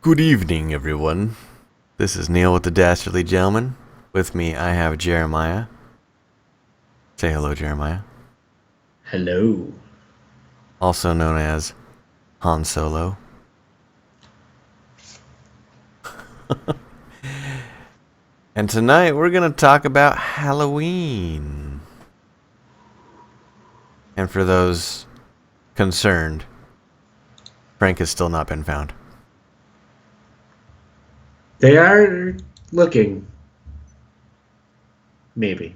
Good evening, everyone. This is Neil with the Dastardly Gentleman. With me, I have Jeremiah. Say hello, Jeremiah. Hello. Also known as Han Solo. And tonight, we're going to talk about Halloween. And for those concerned, Frank has still not been found. They are looking. Maybe.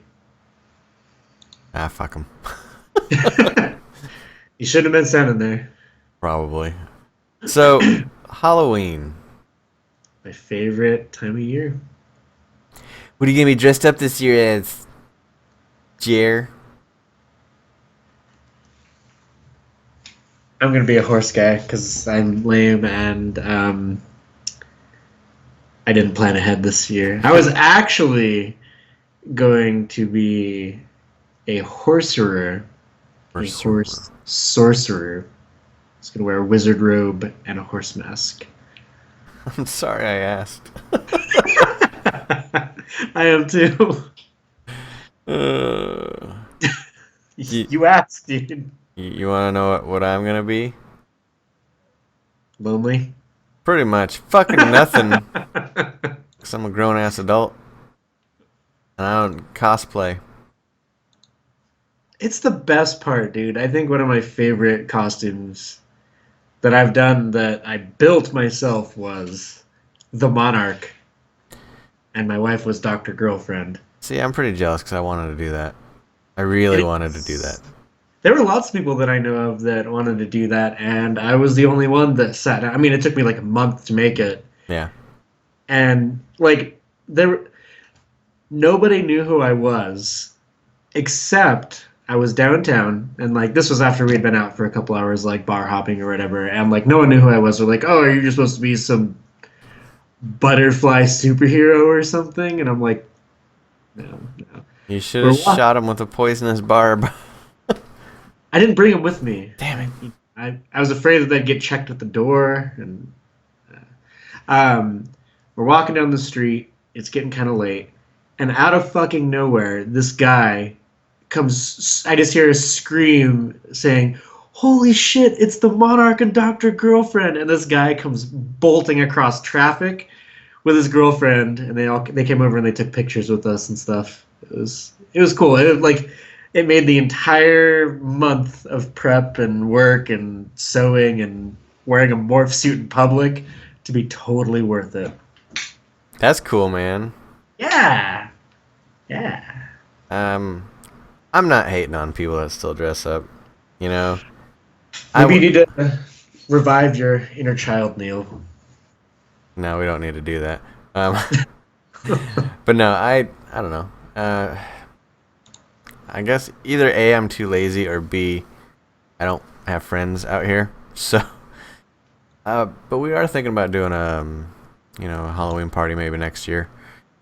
Ah, fuck him. You shouldn't have been standing there. Probably. So, Halloween. My favorite time of year. What are you going to be dressed up this year as, Jer? I'm gonna be a horse guy because I'm lame and I didn't plan ahead this year. I was actually going to be a horserer, Or a Sir? horse sorcerer. I was gonna wear a wizard robe and a horse mask. I'm sorry I asked. I am too. Uh, you You asked, dude. you want to know what I'm gonna be? Lonely. Pretty much fucking nothing, cause I'm a grown ass adult and I don't cosplay. It's the best part, dude. I think one of my favorite costumes that I've done that I built myself was the Monarch, and my wife was Dr. Girlfriend. See, I'm pretty jealous because I wanted to do that. I really wanted to do that. It's, there were lots of people that I know of that wanted to do that, and I was the only one that sat down. I mean, it took me like a month to make it, Yeah. and like there, nobody knew who I was except I was downtown, and like this was after we'd been out for a couple hours, like bar hopping or whatever, and like no one knew who I was. They're like, "Oh, are you just supposed to be some butterfly superhero or something?" And I'm like, "No, no." You should We're have walk- shot him with a poisonous barb. I didn't bring him with me. Damn it. I was afraid that they'd get checked at the door, and um, we're walking down the street. It's getting kind of late, and out of fucking nowhere, this guy comes. I just hear a scream saying, "Holy shit! It's the Monarch and Doctor Girlfriend!" And this guy comes bolting across traffic with his girlfriend, and they came over and they took pictures with us and stuff. It was cool. It made the entire month of prep and work and sewing and wearing a morph suit in public to be totally worth it. That's cool, man. Yeah. Yeah. Um, I'm not hating on people that still dress up. You know, I Maybe you w- need to revive your inner child, Neil. no, we don't need to do that. Um, but no, I don't know. I guess either A, I'm too lazy, or B, I don't have friends out here. So, but we are thinking about doing a Halloween party maybe next year.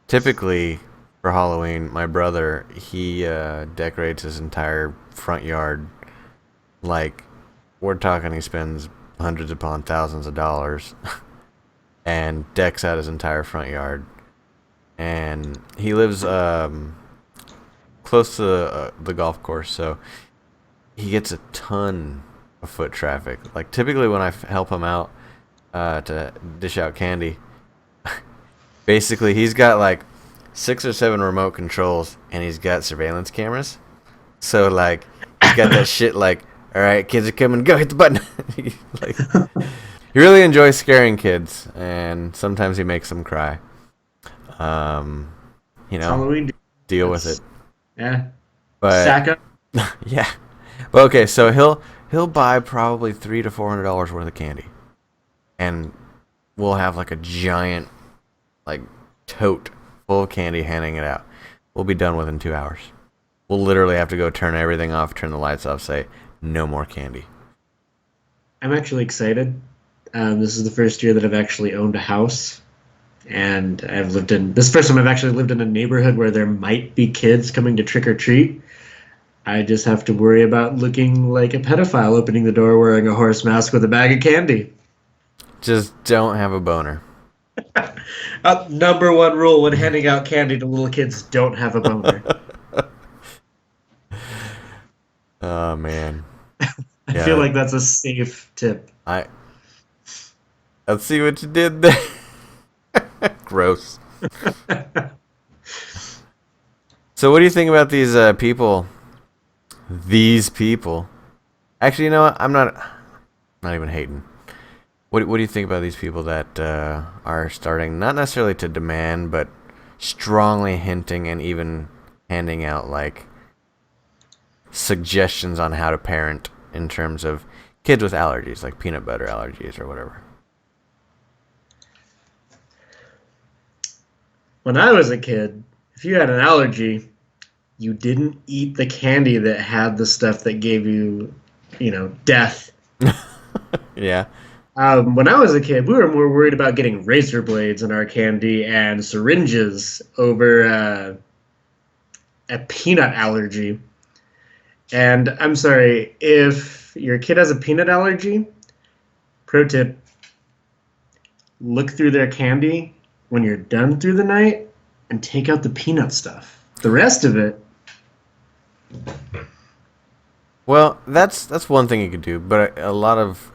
Typically, for Halloween, my brother he decorates his entire front yard. Like, we're talking, he spends hundreds upon thousands of dollars and decks out his entire front yard. And he lives close to the golf course, so he gets a ton of foot traffic. Like typically when I help him out to dish out candy, basically he's got like 6 or 7 remote controls and he's got surveillance cameras. So like he's got that shit like, all right, kids are coming, go hit the button. Like he really enjoys scaring kids, and sometimes he makes them cry. Um, you It's know, Halloween. deal with it. Yeah. But Stack up. yeah. But okay, so he'll buy probably $300 to $400 worth of candy, and we'll have like a giant like tote full of candy, handing it out. We'll be done within 2 hours. We'll literally have to go turn everything off, turn the lights off, say no more candy. I'm actually excited. This is the first year that I've actually owned a house, and I've lived in this first time I've actually lived in a neighborhood where there might be kids coming to trick or treat. I just have to worry about looking like a pedophile opening the door wearing a horse mask with a bag of candy. Just don't have a boner. Number one rule when handing out candy to little kids: don't have a boner. Oh man. I feel Yeah. like that's a safe tip. I let's see what you did there. Gross. So what do you think about these people? These people. Actually, you know what? I'm not even hating. What do you think about these people that are starting not necessarily to demand, but strongly hinting and even handing out like suggestions on how to parent in terms of kids with allergies, like peanut butter allergies or whatever? When I was a kid, if you had an allergy, you didn't eat the candy that had the stuff that gave you, death. Yeah. When I was a kid, we were more worried about getting razor blades in our candy and syringes over a peanut allergy. And I'm sorry, if your kid has a peanut allergy, pro tip, look through their candy when you're done through the night and take out the peanut stuff. The rest of it, Well, that's one thing you could do, but a lot of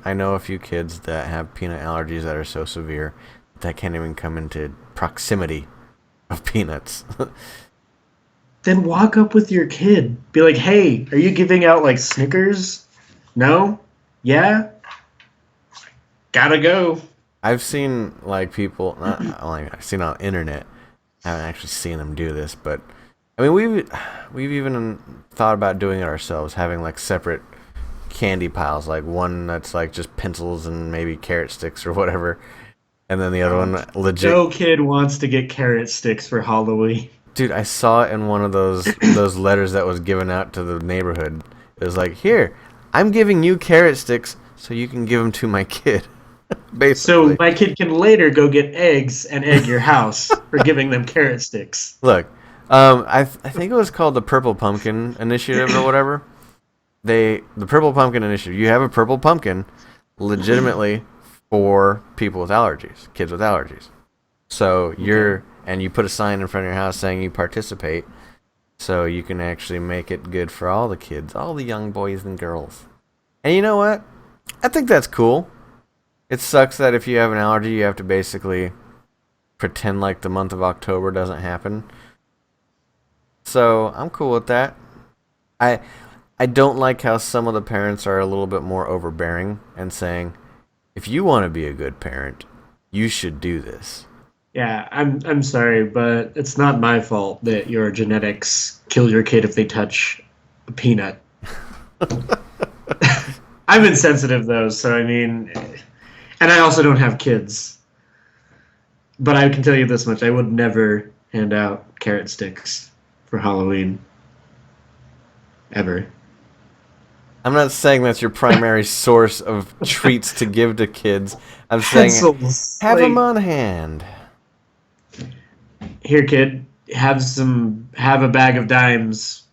I know a few kids that have peanut allergies that are so severe that can't even come into proximity of peanuts. then walk up with your kid. Be like, hey, are you giving out like Snickers? No? Yeah? Gotta go. I've seen like people, not only I've seen on the internet. I haven't actually seen them do this, but I mean we've even thought about doing it ourselves, having like separate candy piles, like one that's like just pencils and maybe carrot sticks or whatever, and then the other one legit. No kid wants to get carrot sticks for Halloween. Dude, I saw it in one of those letters that was given out to the neighborhood. It was like, here, I'm giving you carrot sticks so you can give them to my kid. So Basically. my kid can later go get eggs and egg your house for giving them carrot sticks. Look, I think it was called the Purple Pumpkin Initiative or whatever. The Purple Pumpkin Initiative. You have a purple pumpkin, legitimately for people with allergies, kids with allergies. So Okay. and you put a sign in front of your house saying you participate, so you can actually make it good for all the kids, all the young boys and girls. And you know what? I think that's cool. It sucks that if you have an allergy, you have to basically pretend like the month of October doesn't happen. So I'm cool with that. I I don't like how some of the parents are a little bit more overbearing and saying, if you want to be a good parent, you should do this. Yeah, I'm sorry, but it's not my fault that your genetics kill your kid if they touch a peanut. I'm insensitive though, so I mean, and I also don't have kids. But I can tell you this much: I would never hand out carrot sticks for Halloween ever. I'm not saying that's your primary source of treats to give to kids. I'm saying Pencils, have them like, on hand. here, kid, have a bag of dimes.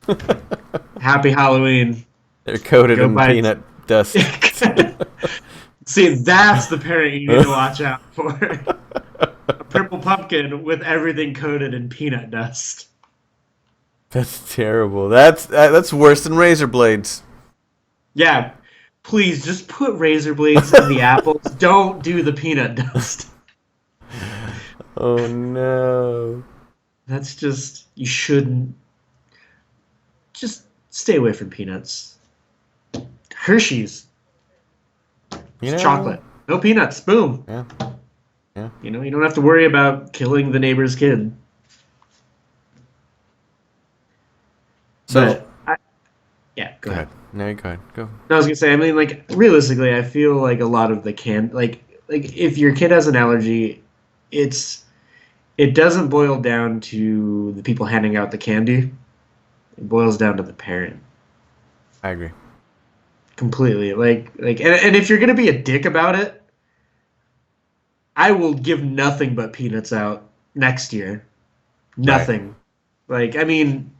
Happy Halloween. They're coated Go in buy. peanut dust. See, that's the parent you need to watch out for. A purple pumpkin with everything coated in peanut dust. That's terrible. That's worse than razor blades. Yeah, please just put razor blades in the apples. Don't do the peanut dust. Oh no. That's just, you shouldn't. Just stay away from peanuts. Hershey's, You it's know? chocolate. No peanuts. Boom. Yeah. Yeah. You don't have to worry about killing the neighbor's kid. So But, yeah, go go ahead. ahead. No, you go ahead. Go. I was gonna say, I mean, like realistically, I feel like a lot of the like if your kid has an allergy, it's it doesn't boil down to the people handing out the candy. It boils down to the parent I agree. completely. And if you're gonna be a dick about it, I will give nothing but peanuts out next year. Right. Nothing. Like, I mean,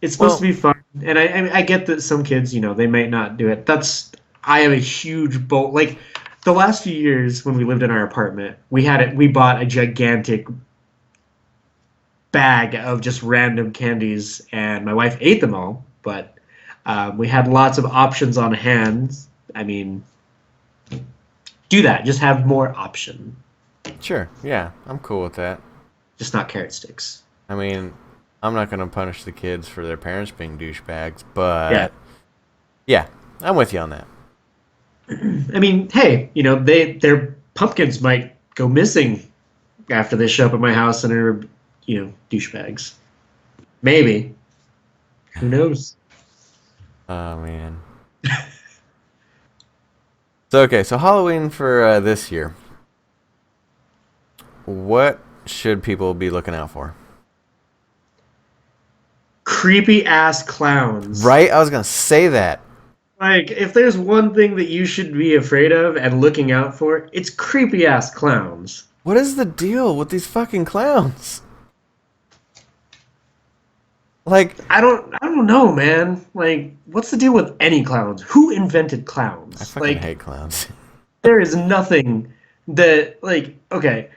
it's supposed to Well, be fun, and I get that some kids, they might not do it. I have a huge bowl. Like, the last few years when we lived in our apartment, we bought a gigantic bag of just random candies, and my wife ate them all. But we had lots of options on hand. I mean, do that. Just have more option. Sure, yeah, I'm cool with that. Just not carrot sticks. I mean, I'm not gonna punish the kids for their parents being douchebags, Yeah. but yeah, I'm with you on that. I mean, hey, their pumpkins might go missing after they show up at my house and are, douchebags. Maybe. Who knows? Oh man. So okay, so Halloween for this year. What should people be looking out for? Creepy ass clowns. Right? I was gonna say that. Like, if there's one thing that you should be afraid of and looking out for, it's creepy ass clowns. What is the deal with these fucking clowns? Like, I don't know, man. Like, what's the deal with any clowns? Who invented I clowns? fucking Like, hate clowns. there is nothing that, like, okay,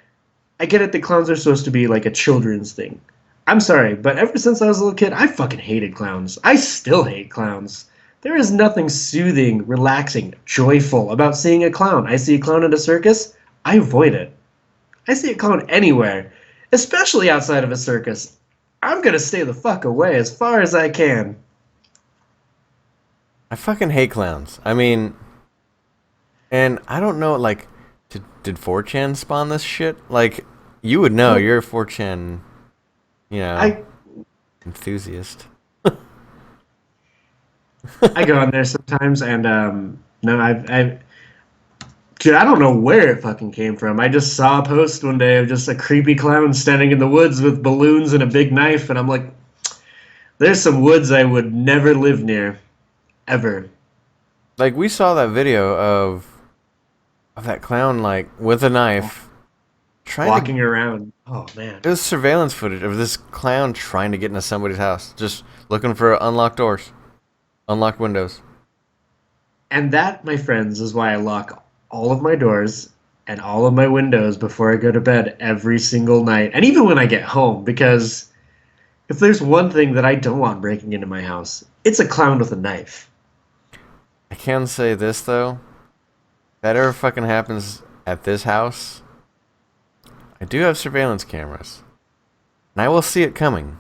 I get it that clowns are supposed to be like a children's thing. I'm sorry, but ever since I was a little kid, I fucking hated clowns. I still hate clowns. There is nothing soothing, relaxing, joyful about seeing a clown. I see a clown at a circus, I avoid it. I see a clown anywhere, especially outside of a circus. I'm gonna stay the fuck away as far as I can. I fucking hate clowns. I mean, and I don't know, like, did 4chan spawn this shit? Like, you would know. You're a 4chan, I enthusiast. I go on there sometimes, and no, dude, I don't know where it fucking came from. I just saw a post one day of just a creepy clown standing in the woods with balloons and a big knife, and I'm like, there's some woods I would never live near, ever. Like, we saw that video of that clown, like, with a knife, trying to. Walking around. Oh man. It was surveillance footage of this clown trying to get into somebody's house, just looking for unlocked doors, unlocked windows. And that, my friends, is why I lock all of my doors and all of my windows before I go to bed every single night, and even when I get home, because if there's one thing that I don't want breaking into my house, it's a clown with a knife. I can say this though, if that ever fucking happens at this house, I do have surveillance cameras, and I will see it coming.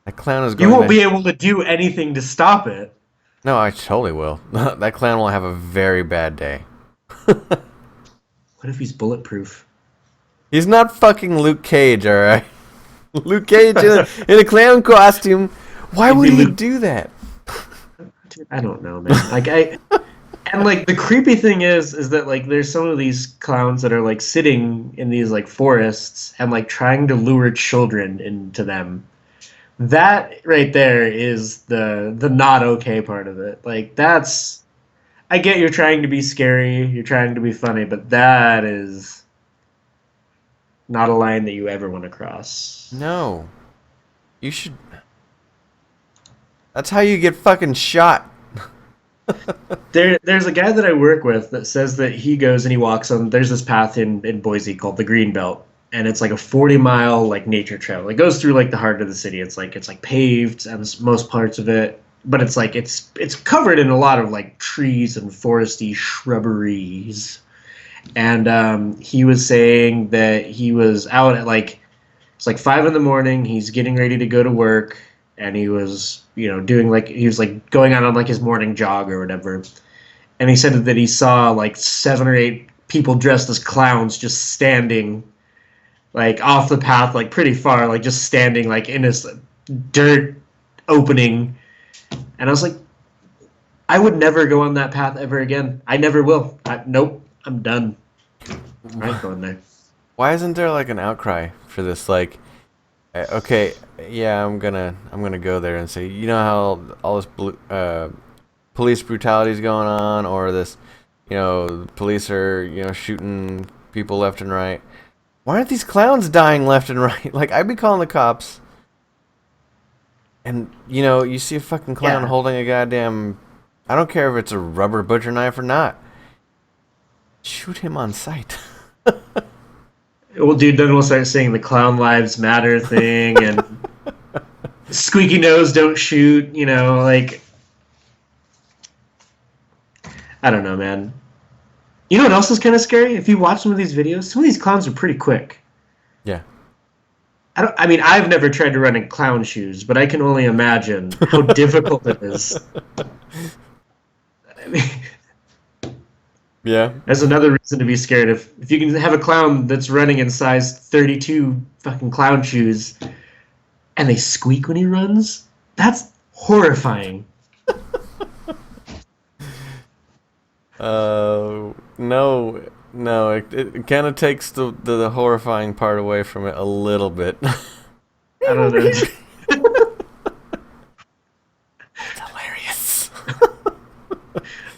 That clown is You going won't to. be able to do anything to stop it. No, I totally will. That clown will have a very bad day. What if he's bulletproof? He's not fucking Luke Cage, alright? Luke Cage in a clown costume. Why He'd would be he Luke. do that? Dude, I don't know, man. And like the creepy thing is that like there's some of these clowns that are like sitting in these like forests and like trying to lure children into them. That right there is the not okay part of it. Like that's I get you're trying to be scary, you're trying to be funny, but that is not a line that you ever want to cross. No. You should. That's how you get fucking shot. There's a guy that I work with that says that he goes and he walks on. There's this path in Boise called the Green Belt, and it's like a 40-mile like nature trail. It goes through like the heart of the city. It's like paved and most parts of it, but it's covered in a lot of like trees and foresty shrubberies. And he was saying that he was out at like it's like 5 in the morning. He's getting ready to go to work, and he was doing like he was like going out on like his morning jog or whatever. And he said that he saw like 7 or 8 people dressed as clowns just standing like off the path, like pretty far, like just standing like in this dirt opening. And I was like, I would never go on that path ever again. I never will. Nope, I'm done. I ain't going there. Why isn't there like an outcry for this? Like, okay, yeah, I'm gonna go there and say, you know how all this police brutality is going on, or this, the police are shooting people left and right. Why aren't these clowns dying left and right? Like, I'd be calling the cops. And you see a fucking clown Yeah. holding a goddamn. I don't care if it's a rubber butcher knife or not. Shoot him on sight. Well, dude, then we'll start saying the clown lives matter thing and squeaky nose don't shoot. Like I don't know, man. You know what else is kind of scary? If you watch some of these videos, some of these clowns are pretty quick. Yeah. I mean, I've never tried to run in clown shoes, but I can only imagine how difficult it is. I mean, Yeah. that's another reason to be scared. If you can have a clown that's running in size 32 fucking clown shoes and they squeak when he runs, that's horrifying. No, no. It kind of takes the horrifying part away from it a little bit. I don't know. It's hilarious.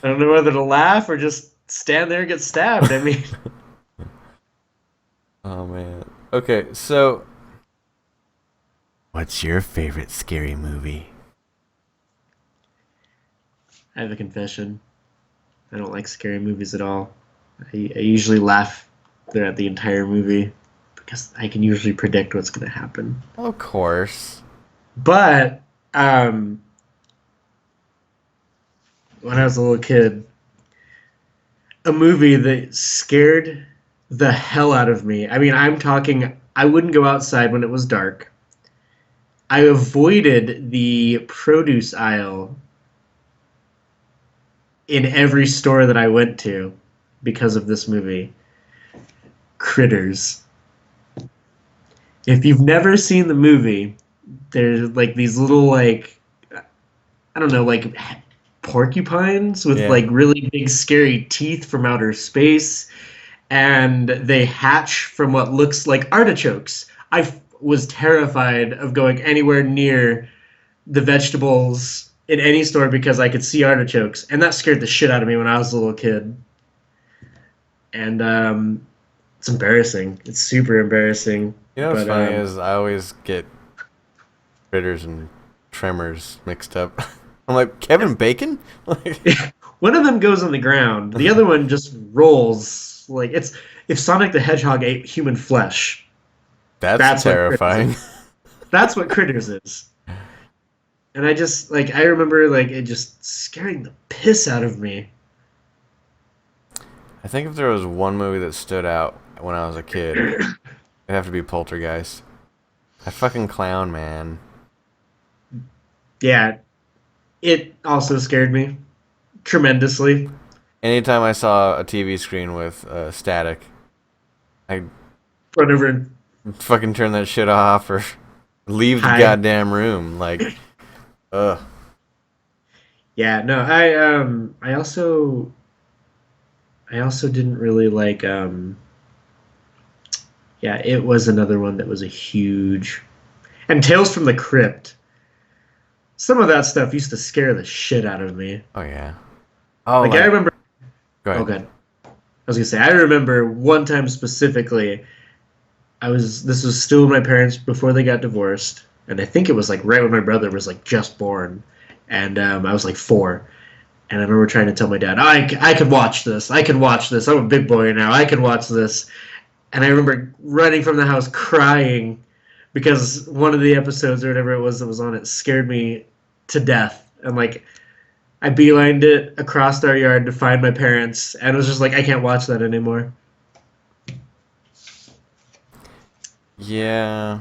I don't know whether to laugh or just stand there and get stabbed. I mean, Oh man. Okay, so what's your favorite scary movie? I have a confession. I don't like scary movies at all. I usually laugh throughout the entire movie because I can usually predict what's going to happen. Of course. But when I was a little kid, a movie that scared the hell out of me. I mean, I'm talking, I wouldn't go outside when it was dark. I avoided the produce aisle in every store that I went to because of this movie. Critters. If you've never seen the movie, there's like these little like I don't know, like porcupines with Yeah. like really big scary teeth from outer space, and they hatch from what looks like artichokes. Was terrified of going anywhere near the vegetables in any store because I could see artichokes, and that scared the shit out of me when I was a little kid. And it's embarrassing. It's super embarrassing. You know what's But funny is I always get critters and tremors mixed up. I'm like, Kevin Bacon? Like, one of them goes on the ground. The other one just rolls. Like it's if Sonic the Hedgehog ate human flesh. that's What Critters terrifying. is. That's what Critters is. And I remember like it just scaring the piss out of me. I think if there was one movie that stood out when I was a kid, it'd have to be Poltergeist. That fucking clown, man. Yeah, it also scared me tremendously. Anytime I saw a TV screen with static, I Run over and fucking turn that shit off or leave the hide. goddamn room. Like, ugh. Yeah, no, I also didn't really like yeah, it was another one that was a huge and Tales from the Crypt. Some of that stuff used to scare the shit out of me. Oh yeah. Oh, Like I like, remember go oh ahead. god. I was gonna say I remember one time specifically this was still with my parents before they got divorced, and I think it was like right when my brother was like just born, and I was like 4, and I remember trying to tell my dad, I could watch this, I can watch this, I'm a big boy now, I can watch this, and I remember running from the house crying because one of the episodes or whatever it was that was on it scared me to death, and like I beelined it across our yard to find my parents, and it was just like I can't watch that anymore. Yeah.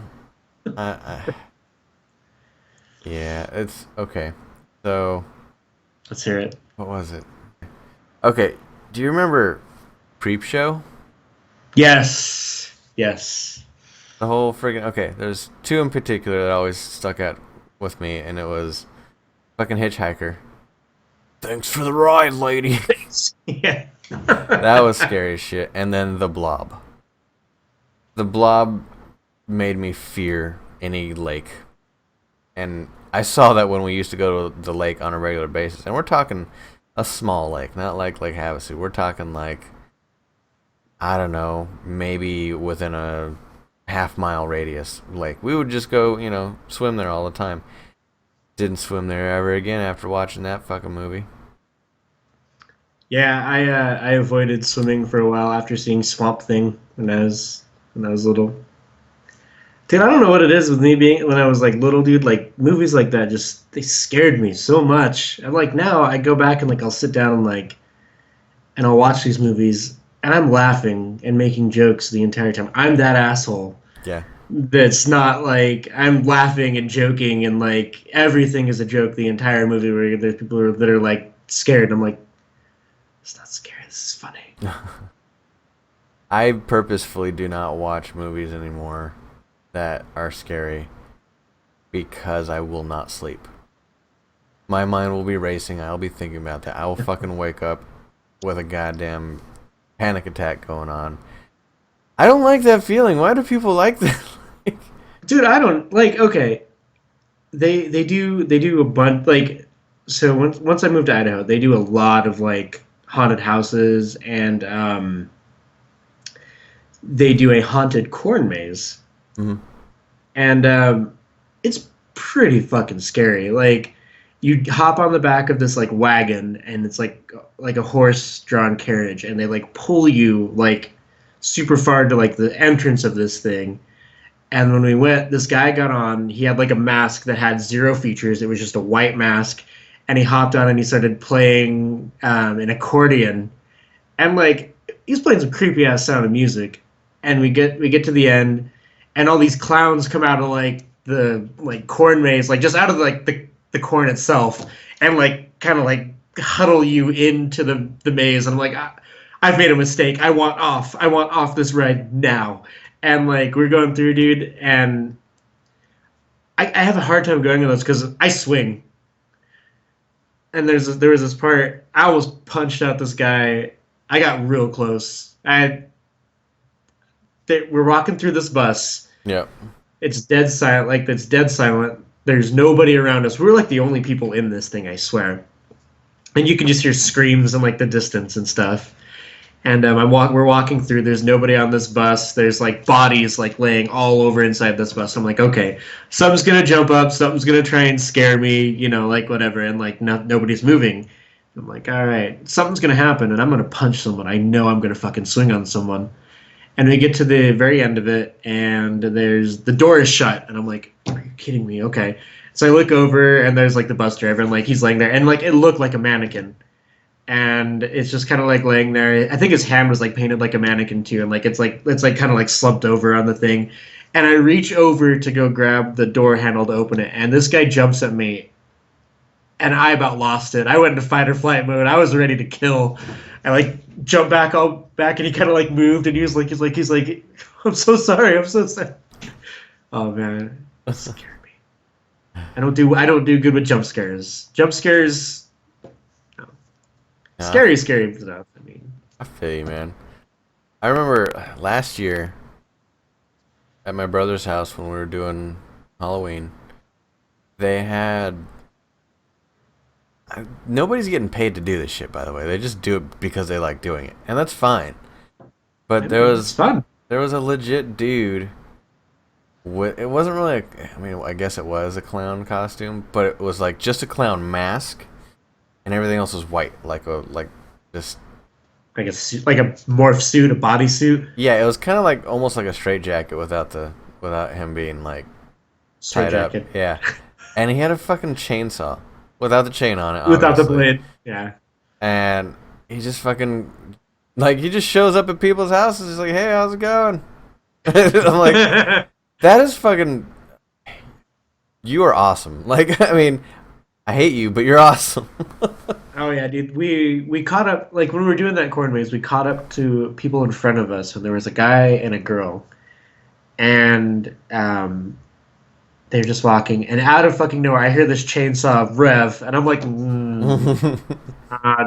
Yeah, it's okay. So, Let's hear it. what was it? Okay, do you remember Creep Show? Yes. Yes. The whole friggin' okay, there's two in particular that always stuck out with me, and it was fucking Hitchhiker. Thanks for the ride, lady. Yeah. That was scary as shit. And then The Blob. The Blob made me fear any lake. And I saw that when we used to go to the lake on a regular basis. And we're talking a small lake, not like Lake Havasu. We're talking like, I don't know, maybe within a half-mile radius lake. We would just go, swim there all the time. Didn't swim there ever again after watching that fucking movie. Yeah, I avoided swimming for a while after seeing Swamp Thing when I was little. Dude, I don't know what it is with me being when I was like little, dude. Like movies like that, just they scared me so much. And like now, I go back and like I'll sit down and like and I'll watch these movies and I'm laughing and making jokes the entire time. I'm that asshole Yeah. that's not like I'm laughing and joking and like everything is a joke the entire movie where there's people that are like scared. I'm like, it's not scary. This is funny. I purposefully do not watch movies anymore that are scary because I will not sleep. My mind will be racing. I'll be thinking about that. I will fucking wake up with a goddamn panic attack going on. I don't like that feeling. Why do people like that? Dude, I don't like. Okay, they do a bunch like so once I moved to Idaho, they do a lot of like haunted houses and they do a haunted corn maze Mhm. and it's pretty fucking scary. Like you hop on the back of this like wagon and it's like a horse drawn carriage and they like pull you like super far to like the entrance of this thing. And when we went, this guy got on. He had like a mask that had zero features. It was just a white mask. And he hopped on and he started playing an accordion. And like he's playing some creepy ass sound of music. And we get to the end, and all these clowns come out of like the like corn maze, like just out of like the corn itself, and like kind of like huddle you into the maze. And I'm like, I've made a mistake. I want off. I want off this ride now. And like we're going through, dude, and I have a hard time going on this because I swing. And there was this part I almost punched out this guy. I got real close. We're walking through this bus. Yep. It's dead silent. Like it's dead silent. There's nobody around us. We're like the only people in this thing, I swear. And you can just hear screams in like the distance and stuff. And we're walking through. There's nobody on this bus. There's like bodies like laying all over inside this bus. I'm like, okay, something's gonna jump up. Something's gonna try and scare me. Like whatever. And like nobody's moving. I'm like, all right, something's gonna happen, and I'm gonna punch someone. I know I'm gonna fucking swing on someone. And we get to the very end of it, and the door is shut, and I'm like, are you kidding me? Okay. So I look over, and there's like the bus driver, and like he's laying there, and like it looked like a mannequin, and it's just kind of like laying there. I think his hand was like painted like a mannequin too, and like it's like kind of like slumped over on the thing. And I reach over to go grab the door handle to open it, and this guy jumps at me, and I about lost it. I went into fight or flight mode. I was ready to kill. I like jumped back all back, and he kind of like moved, and he's like, I'm so sorry, I'm so sorry. Oh man, it scared me. I don't do good with jump scares. Jump scares, no. Yeah, Scary stuff. I mean, I feel you, man. I remember last year at my brother's house when we were doing Halloween, they had. Nobody's getting paid to do this shit, by the way. They just do it because they like doing it, and that's fine. I But there mean, it's was fun. there was a legit dude. It wasn't really. I mean, I guess it was a clown costume, but it was like just a clown mask, and everything else was white, like just Like a suit, like a morph suit, a bodysuit, yeah. It was kind of like almost like a straight jacket without him being like straight tied up. jacket, Yeah, and he had a fucking chainsaw without the chain on it, without the obviously. blade. Yeah. And he just fucking like he just shows up at people's houses. He's like, "Hey, how's it going?" I'm like, "That is fucking. You are awesome." Like, I mean, I hate you, but you're awesome. Oh yeah, dude. We caught up like when we were doing that corn maze. We caught up to people in front of us, and there was a guy and a girl, and they're just walking, and out of fucking nowhere, I hear this chainsaw rev, and I'm like,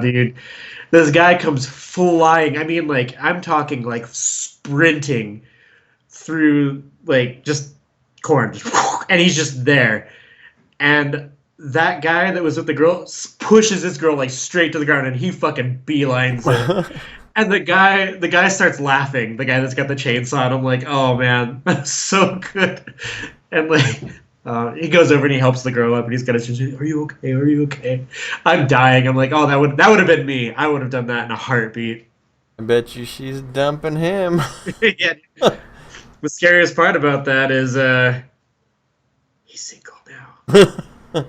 dude, this guy comes flying. I mean, like I'm talking like sprinting through like just corn, and he's just there, and that guy that was with the girl pushes this girl like straight to the ground, and he fucking beelines it. And the guy starts laughing. The guy that's got the chainsaw, and I'm like, oh man, that's so good. And like, He goes over and he helps the girl up, and he's got his. Are you okay? Are you okay? I'm dying. I'm like, oh, that would have been me. I would have done that in a heartbeat. I bet you she's dumping him. Yeah. The scariest part about that is he's single now,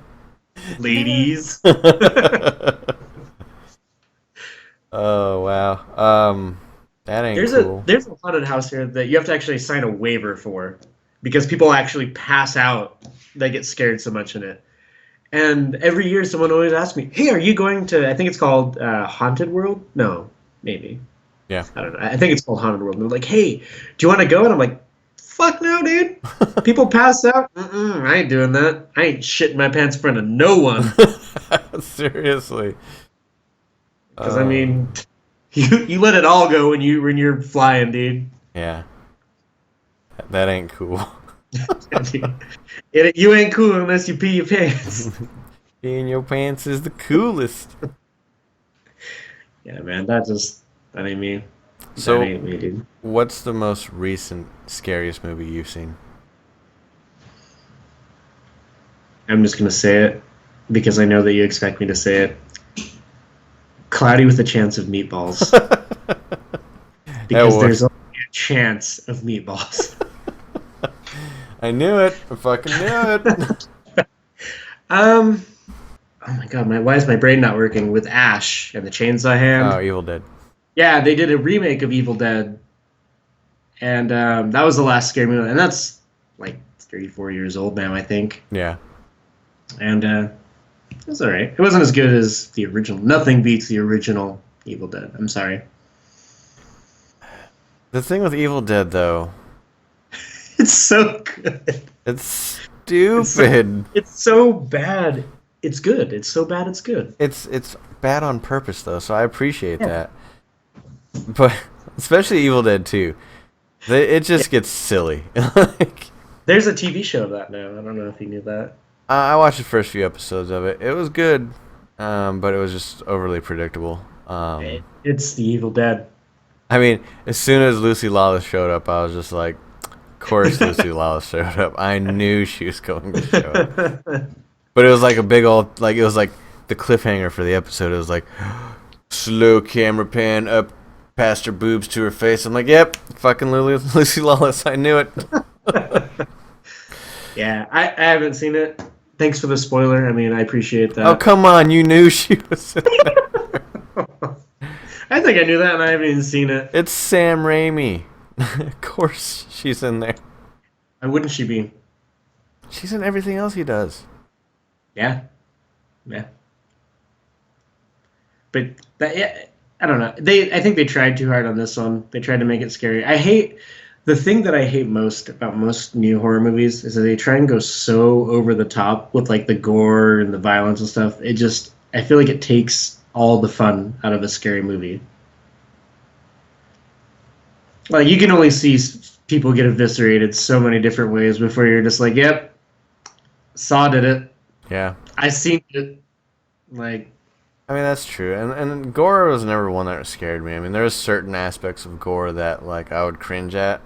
ladies. Oh wow. That ain't There's a cool. there's a haunted house here that you have to actually sign a waiver for because people actually pass out. They get scared so much in it. And every year, someone always asks me, "Hey, are you going to?" I think it's called Haunted World. No, maybe Yeah. I don't know. I think it's called Haunted World. And they're like, "Hey, do you want to go?" And I'm like, "Fuck no, dude. People pass out. I ain't doing that. I ain't shitting my pants in front of no one." Seriously. Because I mean, you let it all go when you're flying, dude. Yeah. That ain't cool. You ain't cool unless you pee your pants. Peeing your pants is the coolest. Yeah, man, that ain't me. That So, ain't me, dude. what's the most recent scariest movie you've seen? I'm just gonna say it because I know that you expect me to say it. Cloudy with a chance of meatballs. That Because there's was. only a chance of meatballs. I knew it. I fucking knew it. Um. Oh my god, why is my brain not working? With Ash and the Chainsaw Oh, Hand. Evil Dead. Yeah, they did a remake of Evil Dead, and that was the last scary movie, and that's like 34 years old now, I think. Yeah. And it was all right. It wasn't as good as the original. Nothing beats the original Evil Dead. I'm sorry. The thing with Evil Dead, though, It's so good. it's It's so, stupid. it's so bad. It's good. It's so bad. It's good. It's bad on purpose, though, so I appreciate Yeah. that. But especially Evil Dead 2. It Yeah. just gets silly. Like, There's a TV show of that now. I don't know if you knew that. I watched the first few episodes of it. It was good, but it was just overly predictable. It's the Evil Dead. I mean, as soon as Lucy Lawless showed up, I was just like, of course Lucy Lawless showed up. I knew she was going to show up. But it was like a big old, like, it was like the cliffhanger for the episode. It was like, slow camera pan up past her boobs to her face. I'm like, yep, fucking Lucy Lawless. I knew it. Yeah, I haven't seen it. Thanks for the spoiler. I mean, I appreciate Oh, that. come on. You knew she was in there. I think I knew that, and I haven't even seen it. It's Sam Raimi. Of course she's in there. Why wouldn't she be? She's in everything else he does. Yeah, yeah. But that, yeah, I don't know. I think they tried too hard on this one. They tried to make it scary. The thing that I hate most about most new horror movies is that they try and go so over the top with like the gore and the violence and stuff. I feel like it takes all the fun out of a scary movie. Like you can only see people get eviscerated so many different ways before you're just like, yep, Saw did it. Yeah. I seen it. Like, I mean, that's true. And gore was never one that scared me. I mean, there was certain aspects of gore that, like, I would cringe at.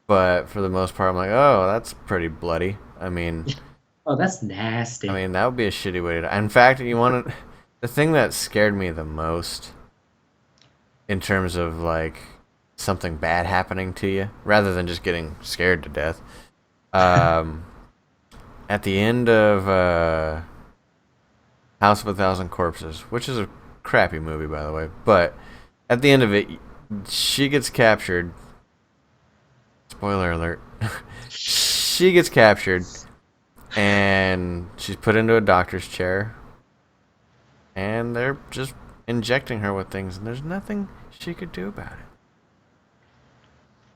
But for the most part, I'm like, oh, that's pretty bloody. oh, that's nasty. I mean, that would be a shitty way to. In fact, you want to. The thing that scared me the most, in terms of like something bad happening to you, rather than just getting scared to death, um, at the end of House of a Thousand Corpses, which is a crappy movie, by the way, but at the end of it, she gets captured. Spoiler alert. She gets captured and she's put into a doctor's chair and they're just injecting her with things and there's nothing she could do about it.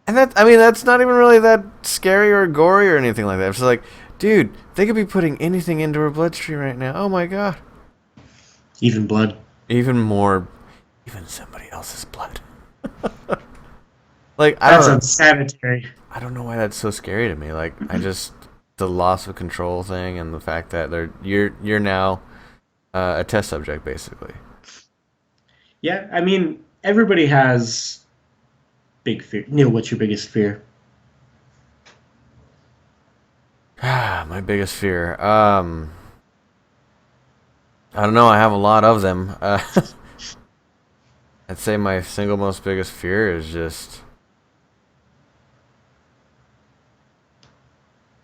And that's not even really that scary or gory or anything like that. It's just like, dude, they could be putting anything into her bloodstream right now. Oh my god. Even blood. Even more, even somebody else's blood. Like, That's unsanitary. I don't know why that's so scary to me. Like, the loss of control thing and the fact that you're now a test subject basically. Yeah, I mean, everybody has big fear. Neil, what's your biggest fear? My biggest fear. I don't know. I have a lot of them. I'd say my single most biggest fear is just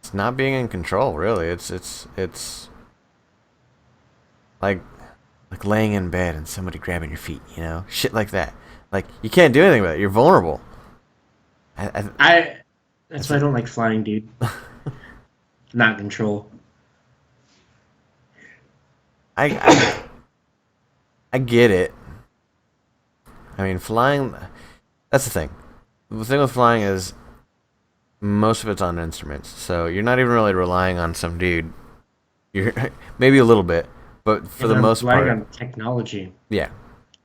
it's not being in control. Really, it's like laying in bed and somebody grabbing your feet. You know, shit like that. Like you can't do anything with it. You're vulnerable. I That's why I don't like flying, dude. Not control. I I get it. I mean, flying. That's the thing. The thing with flying is most of it's on instruments, so you're not even really relying on some dude. You're maybe a little bit, but for And the I'm most relying part, on technology. yeah.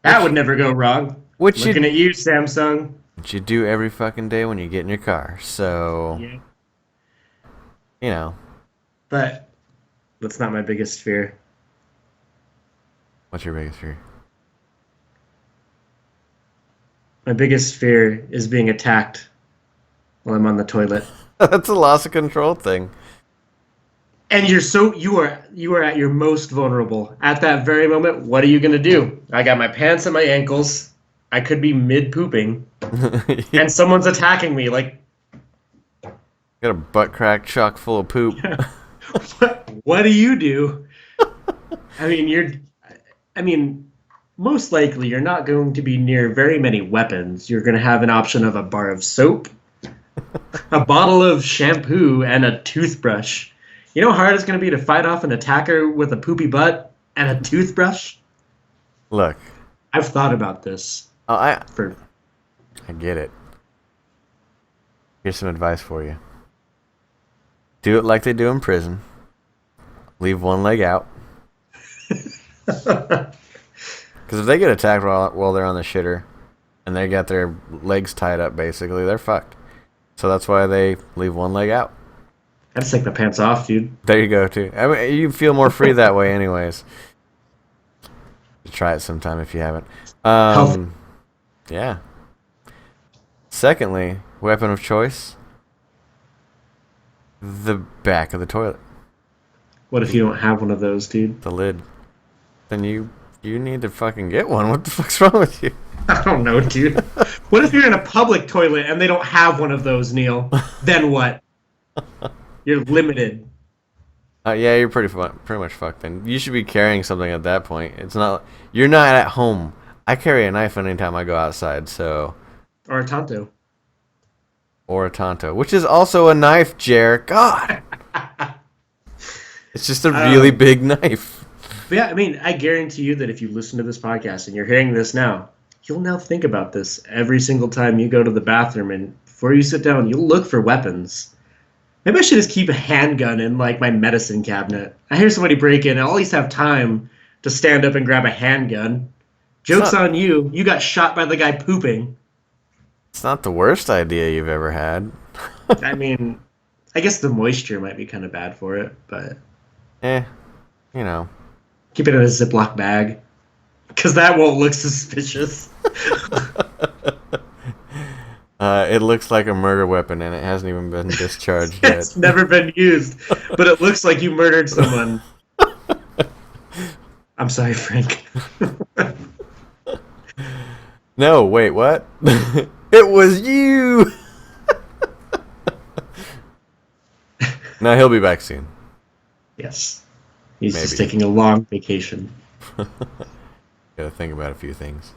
That would never go wrong. Which Looking you at you, Samsung. which you do every fucking day when you get in your car. So Yeah. you know, But that's not my biggest fear. what's your biggest fear? My biggest fear is being attacked while I'm on the toilet. That's a loss of control thing. And you are at your most vulnerable. At that very moment, what are you gonna do? I got my pants and my ankles. I could be mid pooping, Got and someone's attacking me. Like, a butt crack chock full of poop. what do you do? I mean, most likely you're not going to be near very many weapons. You're going to have an option of a bar of soap, a bottle of shampoo, and a toothbrush. You know how hard it's going to be to fight off an attacker with a poopy butt and a toothbrush? Look, I've thought about this oh, for. I get it. Here's some advice for you. Do it like they do in prison. Leave one leg out. Because if they get attacked while they're on the shitter, and they got their legs tied up, basically, they're fucked. So that's why they leave one leg out. I just take my pants off, dude. There you go, too. I mean, you feel more free that way, anyways. Try it sometime if you haven't. Health. Yeah. Secondly, weapon of choice: the back of the toilet, What if you don't have one of those, dude? the lid. Then you need to fucking get one. What the fuck's wrong with you? I don't know, dude. What if you're in a public toilet and they don't have one of those, Neil? Then what? You're limited. Yeah, you're pretty much fucked. Then you should be carrying something at that point. It's not you're not at home. I carry a knife anytime I go outside, so Or a Tonto. or a Tonto, which is also a knife, Jer. God, it's just a really big knife. But yeah, I mean, I guarantee you that if you listen to this podcast and you're hearing this now, you'll now think about this every single time you go to the bathroom, and before you sit down, you'll look for weapons. Maybe I should just keep a handgun in like my medicine cabinet. I hear somebody break in, I'll at least have time to stand up and grab a handgun. Joke's on you. You got shot by the guy pooping. It's not the worst idea you've ever had. I mean, I guess the moisture might be kind of bad for it, but Eh, you know. keep it in a Ziploc bag. Because that won't look suspicious. It looks like a murder weapon, and it hasn't even been discharged yet. It's never been used, but it looks like you murdered someone. I'm sorry, Frank. No, wait, what? It was you! No, he'll be back soon. Yes. He's just Maybe. taking a long vacation. Gotta think about a few things.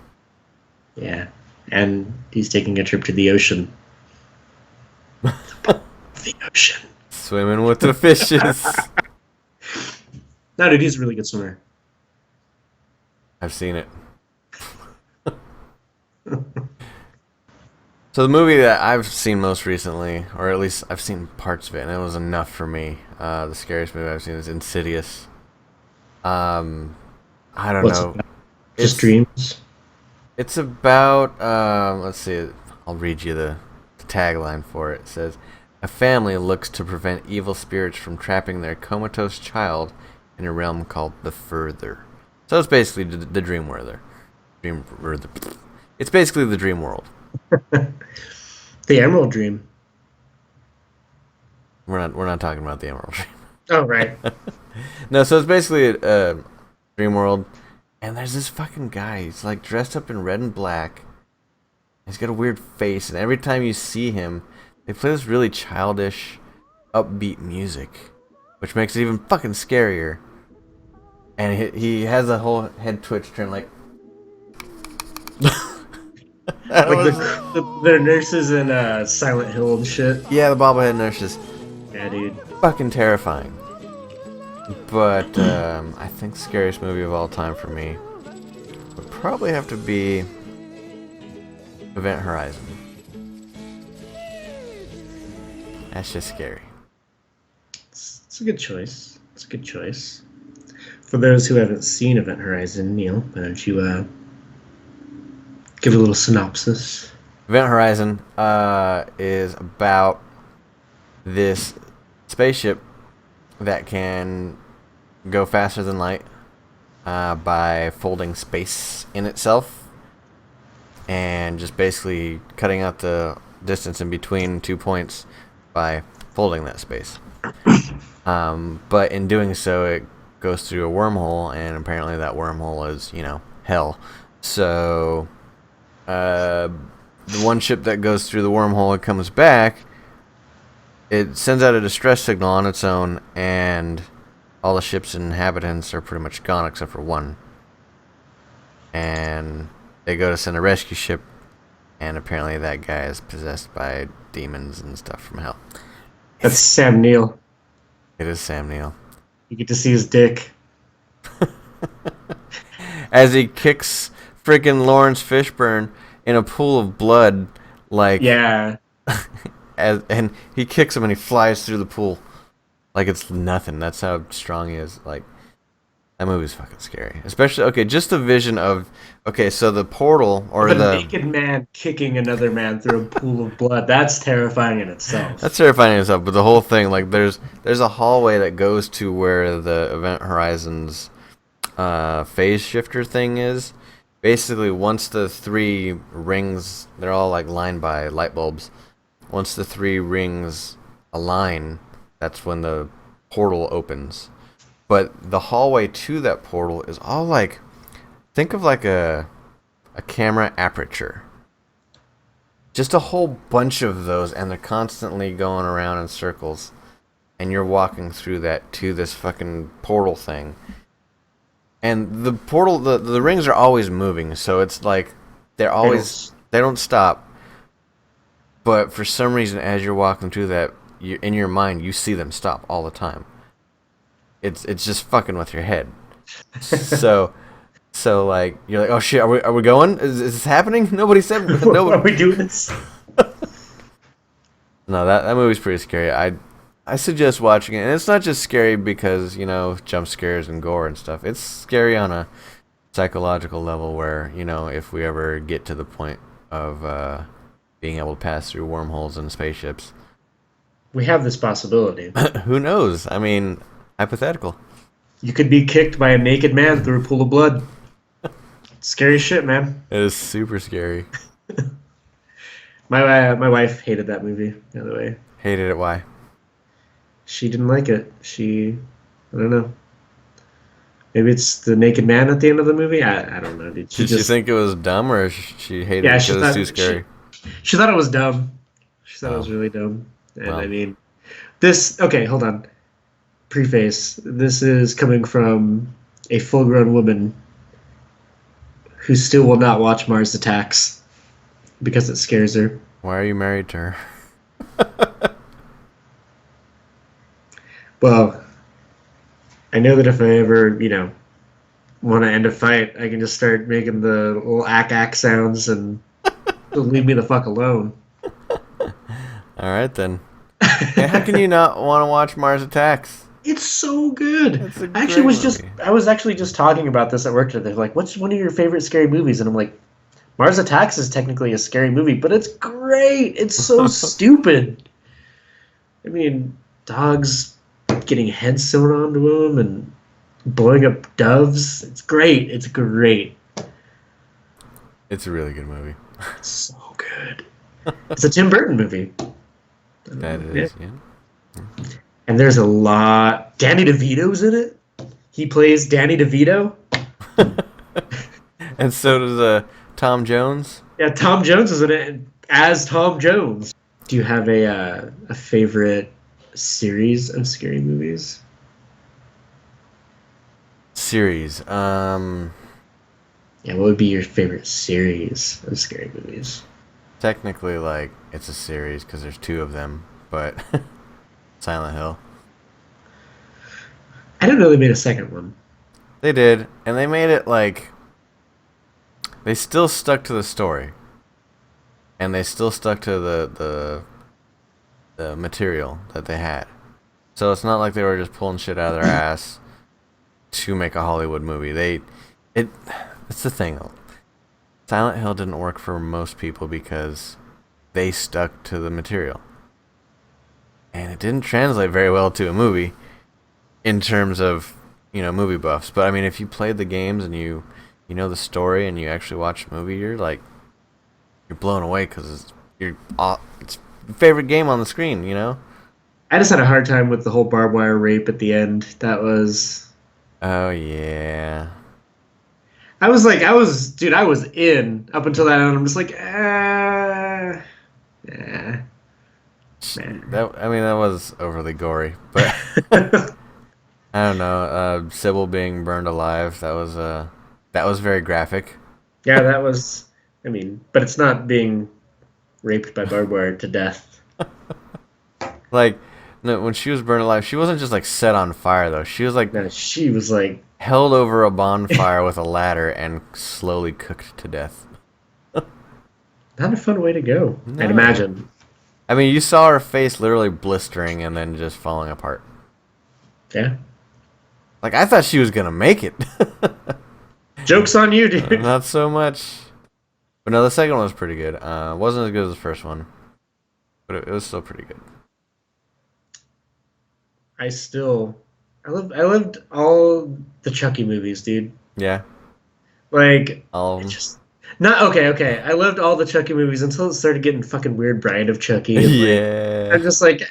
Yeah. And he's taking a trip to the ocean. The ocean. Swimming with the fishes. No, dude, he's a really good swimmer. I've seen it. So the movie that I've seen most recently, or at least I've seen parts of it, and it was enough for me. The scariest movie I've seen is Insidious. I don't What's know. it about? Just dreams? It's about, let's see, I'll read you the tagline for it. It says, a family looks to prevent evil spirits from trapping their comatose child in a realm called the Further. So it's basically the Dream World. It's basically the Dream World. The Emerald Dream. We're not talking about the Emerald Dream. Oh, right. No, so it's basically a dream world, and there's this fucking guy. He's like dressed up in red and black. He's got a weird face, and every time you see him, they play this really childish, upbeat music, which makes it even fucking scarier. And he has a whole head twitch turn like. That Like was, the nurses in Silent Hill and shit. yeah, the bobblehead nurse is Yeah, dude. fucking terrifying. But I think the scariest movie of all time for me would probably have to be Event Horizon. That's just scary. It's a good choice. It's a good choice. For those who haven't seen Event Horizon, Neil, why don't you give a little synopsis? Event Horizon is about this spaceship that can go faster than light by folding space in itself and just basically cutting out the distance in between 2 points by folding that space. But in doing so, it goes through a wormhole, and apparently that wormhole is, hell. So the one ship that goes through the wormhole and comes back, it sends out a distress signal on its own, and all the ship's inhabitants are pretty much gone except for one. And they go to send a rescue ship, and apparently that guy is possessed by demons and stuff from hell. That's Sam Neill. It is Sam Neill. You get to see his dick. As he kicks freaking Lawrence Fishburne in a pool of blood, like Yeah. and he kicks him and he flies through the pool like it's nothing. That's how strong he is. Like, that movie's fucking scary. Especially, just the vision of, so the portal or Of a the naked man kicking another man through a pool of blood. That's terrifying in itself. that's terrifying in itself. But the whole thing, like, there's a hallway that goes to where the Event Horizon's phase shifter thing is. Basically, once the 3 rings, they're all like lined by light bulbs. Once the 3 rings align, that's when the portal opens. But the hallway to that portal is all like, think of like a camera aperture. Just a whole bunch of those, and they're constantly going around in circles. And you're walking through that to this fucking portal thing. And the portal, the rings are always moving, so it's like they don't stop. But for some reason, as you're walking through that, in your mind, you see them stop all the time. It's just fucking with your head. So like, you're like, oh shit, are we going? Is this happening? Nobody said. Are we doing this? No, that movie's pretty scary. I suggest watching it, and it's not just scary because jump scares and gore and stuff. It's scary on a psychological level where if we ever get to the point of being able to pass through wormholes and spaceships, We have this possibility. who knows? I mean, hypothetical. You could be kicked by a naked man through a pool of blood. Scary shit, man. It is super scary. My wife hated that movie, by the way. Hated it. Why? She didn't like it. I don't know. Maybe it's the naked man at the end of the movie. I don't know, dude. Did she think it was dumb, or she hated Yeah, it she because it's thought- too scary? She thought it was dumb. She thought it was Oh. really dumb. And Well. I mean, okay, hold on. Preface. This is coming from a full-grown woman who still will not watch Mars Attacks because it scares her. Why are you married to her? Well, I know that if I ever, want to end a fight, I can just start making the little ack sounds and leave me the fuck alone. All right then. Yeah, how can you not want to watch Mars Attacks? It's so good. It's a I actually great was movie. I was actually just talking about this at work today. They're like, "What's one of your favorite scary movies?" And I'm like, "Mars Attacks is technically a scary movie, but it's great. It's so stupid. I mean, dogs getting heads sewn onto them and blowing up doves. It's great. It's great. It's a really good movie. It's so good. It's a Tim Burton movie. That is, yeah. And there's a lot. Danny DeVito's in it. He plays Danny DeVito. And so does Tom Jones. Yeah, Tom Jones is in it as Tom Jones. Do you have a favorite series of scary movies? Series. Yeah, what would be your favorite series of scary movies? Technically, like, it's a series because there's two of them, but Silent Hill. I didn't know they made a second one. They did, and they made it like they still stuck to the story, and they still stuck to the material that they had. So it's not like they were just pulling shit out of their ass to make a Hollywood movie. It's the thing. Silent Hill didn't work for most people because they stuck to the material. And it didn't translate very well to a movie in terms of, movie buffs. But I mean, if you played the games and you know the story and you actually watch the movie, you're blown away because it's your favorite game on the screen, I just had a hard time with the whole barbed wire rape at the end. That was. Oh yeah. I was in up until that, and I'm just like, nah. That was overly gory, but I don't know. Sybil being burned alive, that was very graphic. Yeah, that was. I mean, but it's not being raped by barbed wire to death. Like, no, when she was burned alive, she wasn't just like set on fire though. She was like No, she was like held over a bonfire with a ladder and slowly cooked to death. not a fun way to go. No. I'd imagine. I mean, you saw her face literally blistering and then just falling apart. Yeah. Like, I thought she was gonna make it. Joke's on you, dude. Not so much. But no, the second one was pretty good. Wasn't as good as the first one, but it was still pretty good. I loved all the Chucky movies, dude. Yeah. Like, Um. just not okay. I loved all the Chucky movies until it started getting fucking weird. Bride of Chucky. And, Yeah. I'm just like,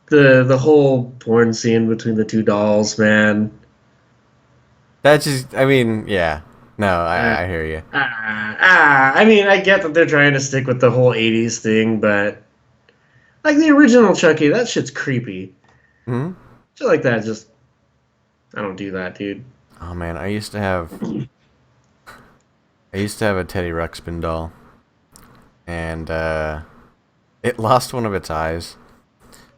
the whole porn scene between the two dolls, man. That just, I mean, yeah. No, I hear you. I mean, I get that they're trying to stick with the whole '80s thing, but like the original Chucky, that shit's creepy. Hmm. Shit like that, just I don't do that, dude. Oh man, I used to have a Teddy Ruxpin doll, and it lost one of its eyes,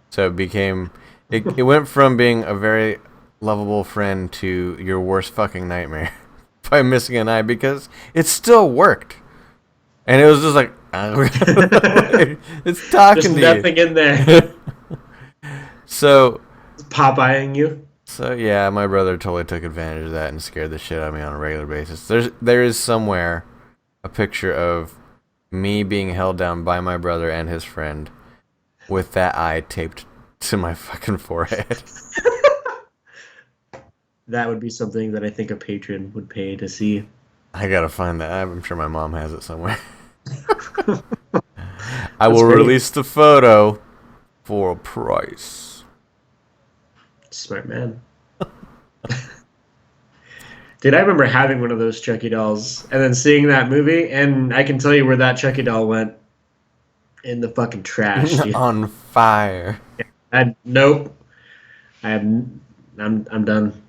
so it went from being a very lovable friend to your worst fucking nightmare by missing an eye because it still worked, and it was just like it's talking There's to nothing in there. So Popeyeing you. So yeah, my brother totally took advantage of that and scared the shit out of me on a regular basis. There is somewhere a picture of me being held down by my brother and his friend with that eye taped to my fucking forehead. That would be something that I think a patron would pay to see. I gotta find that. I'm sure my mom has it somewhere. I will great. release the photo for a price. Smart man. Dude, I remember having one of those Chucky dolls and then seeing that movie, and I can tell you where that Chucky doll went. In the fucking trash, dude. On fire. Nope. I'm done.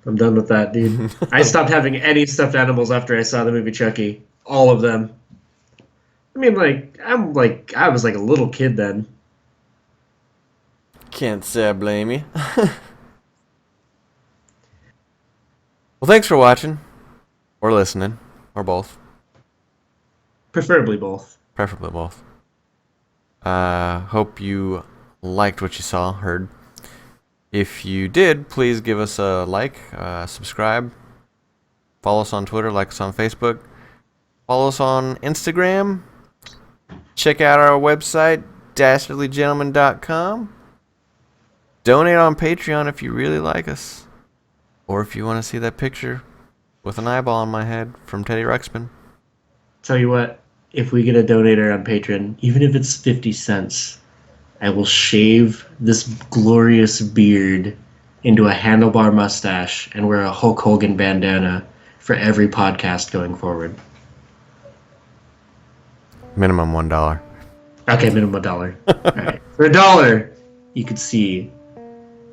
I'm done with that, dude. I stopped having any stuffed animals after I saw the movie Chucky. All of them. I mean, I was like a little kid then. Can't say I blame you. Well, thanks for watching, or listening, or both. Preferably both. Preferably both. Hope you liked what you saw, heard. If you did, please give us a like, subscribe, follow us on Twitter, like us on Facebook, follow us on Instagram, check out our website, dastardlygentleman.com. Donate on Patreon if you really like us. Or if you want to see that picture with an eyeball on my head from Teddy Ruxpin. Tell you what, if we get a donator on Patreon, even if it's 50 cents, I will shave this glorious beard into a handlebar mustache and wear a Hulk Hogan bandana for every podcast going forward. Minimum $1. Okay, minimum $1. All right, for $1, you could see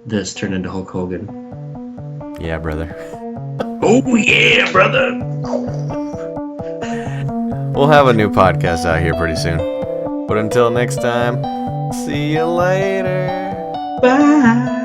this turn into Hulk Hogan. Yeah, brother. Oh yeah, brother. We'll have a new podcast out here pretty soon. But until next time, see you later. Bye.